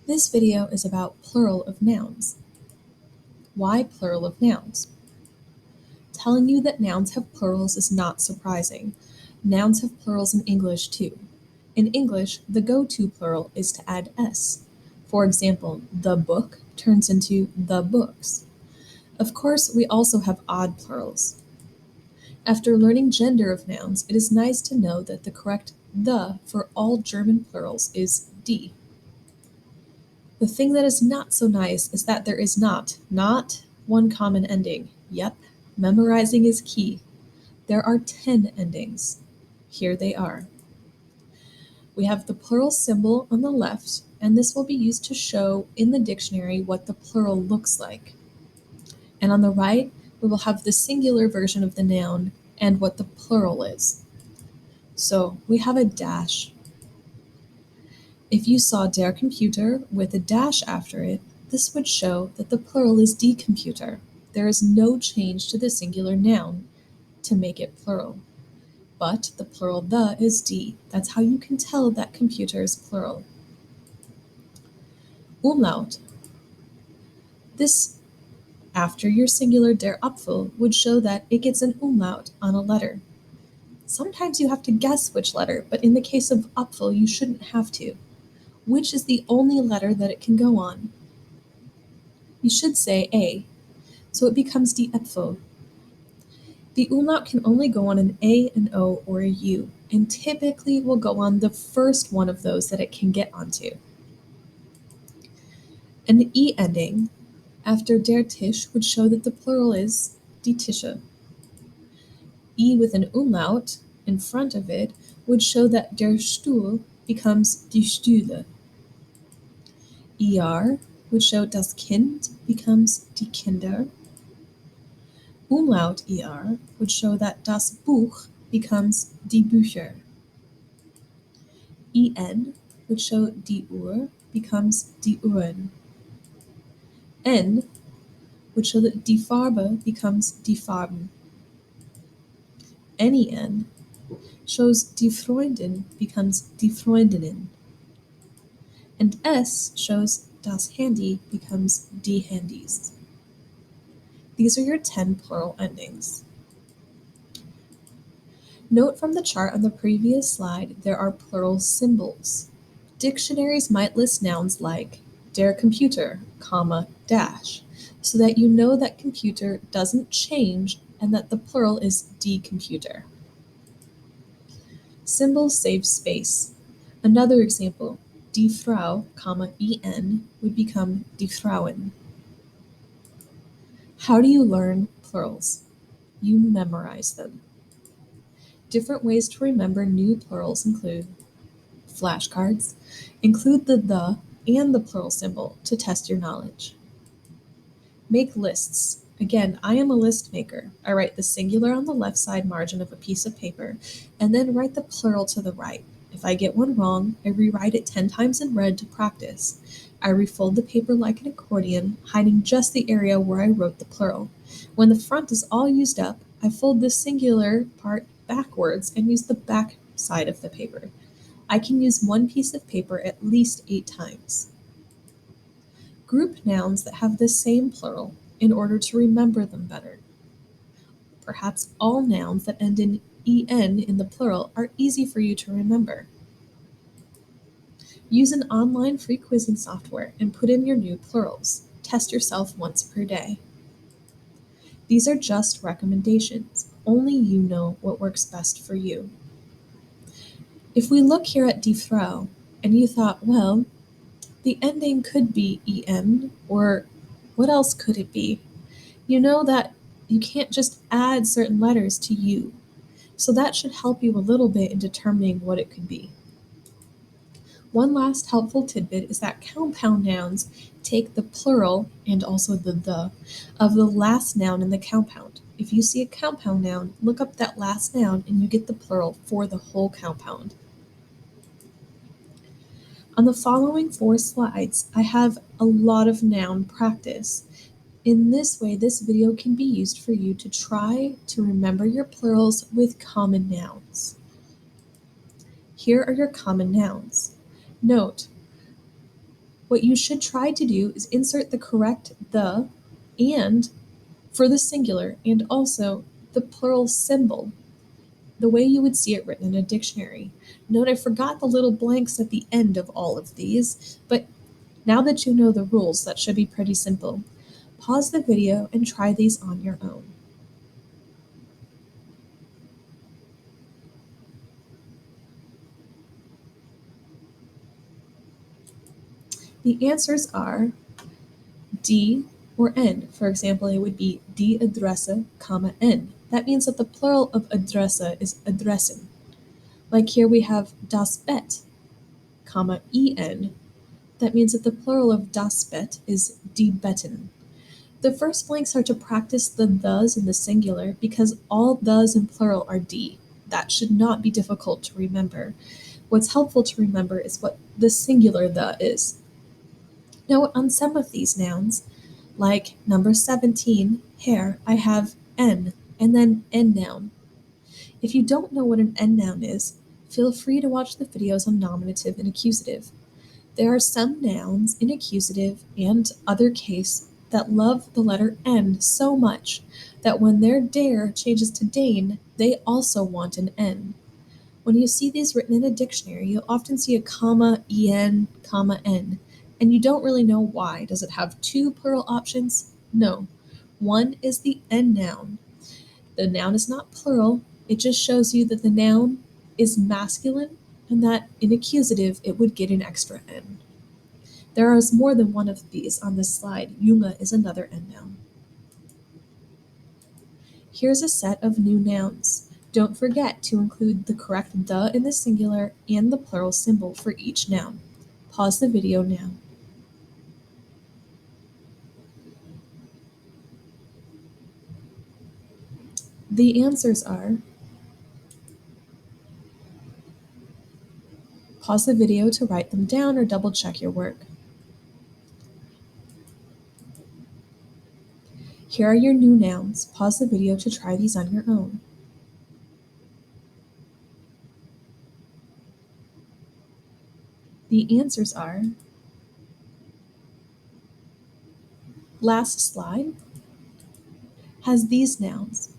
This video is about plural of nouns. Why plural of nouns? Telling you that nouns have plurals is not surprising. Nouns have plurals in English too. In English, the go-to plural is to add s. For example, the book turns into the books. Of course, we also have odd plurals. After learning gender of nouns, it is nice to know that the correct the for all German plurals is die. The thing that is not so nice is that there is not one common ending. Yep, memorizing is key. There are 10 endings. Here they are. We have the plural symbol on the left, and this will be used to show in the dictionary what the plural looks like. And on the right, we will have the singular version of the noun and what the plural is. So we have a dash. If you saw der Computer with a dash after it, this would show that the plural is die Computer. There is no change to the singular noun to make it plural. But the plural the is die. That's how you can tell that computer is plural. Umlaut. This, after your singular der Apfel, would show that it gets an umlaut on a letter. Sometimes you have to guess which letter, but in the case of Apfel, you shouldn't have to. Which is the only letter that it can go on? You should say A, so it becomes die Äpfel. The umlaut can only go on an A, an O, or a U, and typically will go on the first one of those that it can get onto. An E ending after der Tisch would show that the plural is die Tische. E with an umlaut in front of it would show that der Stuhl becomes die Stühle. ER would show das Kind becomes die Kinder. Umlaut ER would show that das Buch becomes die Bücher. EN would show die Uhr becomes die Uhren. N would show that die Farbe becomes die Farben. NEN shows die Freundin becomes die Freundinnen. And S shows das Handy becomes die Handys. These are your 10 plural endings. Note from the chart on the previous slide, there are plural symbols. Dictionaries might list nouns like der Computer, comma, dash, so that you know that computer doesn't change and that the plural is die Computer. Symbols save space. Another example, die Frau, comma, en would become die Frauen. How do you learn plurals? You memorize them. Different ways to remember new plurals include flashcards. Include the and the plural symbol to test your knowledge. Make lists. Again, I am a list maker. I write the singular on the left side margin of a piece of paper and then write the plural to the right. If I get one wrong, I rewrite it 10 times in red to practice. I refold the paper like an accordion, hiding just the area where I wrote the plural. When the front is all used up, I fold the singular part backwards and use the back side of the paper. I can use one piece of paper at least 8 times. Group nouns that have the same plural in order to remember them better. Perhaps all nouns that end in en in the plural are easy for you to remember. Use an online free quizzing software and put in your new plurals. Test yourself once per day. These are just recommendations. Only you know what works best for you. If we look here at die Frau, and you thought, well, the ending could be en, or what else could it be? You know that you can't just add certain letters to you, so that should help you a little bit in determining what it could be. One last helpful tidbit is that compound nouns take the plural and also the of the last noun in the compound. If you see a compound noun, look up that last noun and you get the plural for the whole compound. On the following 4 slides, I have a lot of noun practice. In this way, this video can be used for you to try to remember your plurals with common nouns. Here are your common nouns. Note, What you should try to do is insert the correct the and for the singular and also the plural symbol, the way you would see it written in a dictionary. Note I forgot the little blanks at the end of all of these, but now that you know the rules, that should be pretty simple. Pause the video and try these on your own. The answers are D or N. For example, it would be die Adresse, comma N. That means that the plural of Adresse is Adressen. Like here we have das Bett, comma En. That means that the plural of das Bett is die Betten. The first blanks are to practice the thes in the singular because all thes in plural are D. That should not be difficult to remember. What's helpful to remember is what the singular the is. Note on some of these nouns, like number 17, hair, I have N and then N-noun. If you don't know what an N-noun is, feel free to watch the videos on nominative and accusative. There are some nouns in accusative and other case that love the letter N so much that when their der changes to dane, they also want an N. When you see these written in a dictionary, you'll often see a comma, en, comma, n, and you don't really know why. Does it have two plural options? No. One is the N noun. The noun is not plural, it just shows you that the noun is masculine and that in accusative it would get an extra N. There is more than one of these on this slide. Junge is another N noun. Here's a set of new nouns. Don't forget to include the correct the in the singular and the plural symbol for each noun. Pause the video now. The answers are: pause the video to write them down or double check your work. Here are your new nouns. Pause the video to try these on your own. The answers are: last slide has these nouns.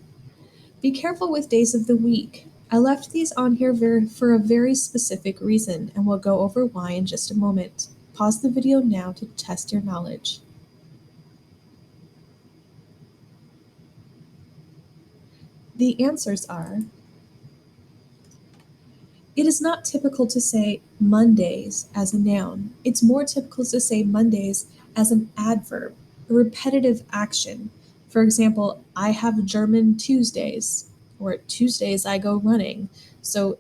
Be careful with days of the week. I left these on here for a very specific reason, and we'll go over why in just a moment. Pause the video now to test your knowledge. The answers are: it is not typical to say Mondays as a noun. It's more typical to say Mondays as an adverb, a repetitive action. For example, I have German Tuesdays, or Tuesdays I go running. So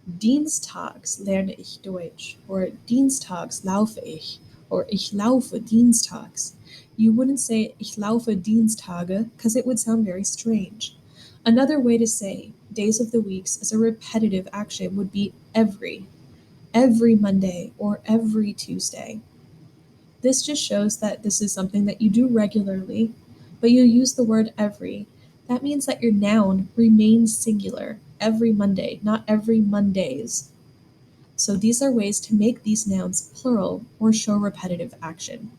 Dienstags lerne ich Deutsch, or Dienstags laufe ich, or ich laufe Dienstags. You wouldn't say ich laufe Dienstage because it would sound very strange. Another way to say days of the weeks as a repetitive action would be every Monday or every Tuesday. This just shows that this is something that you do regularly, but you use the word every. That means that your noun remains singular every Monday, not every Mondays. So these are ways to make these nouns plural or show repetitive action.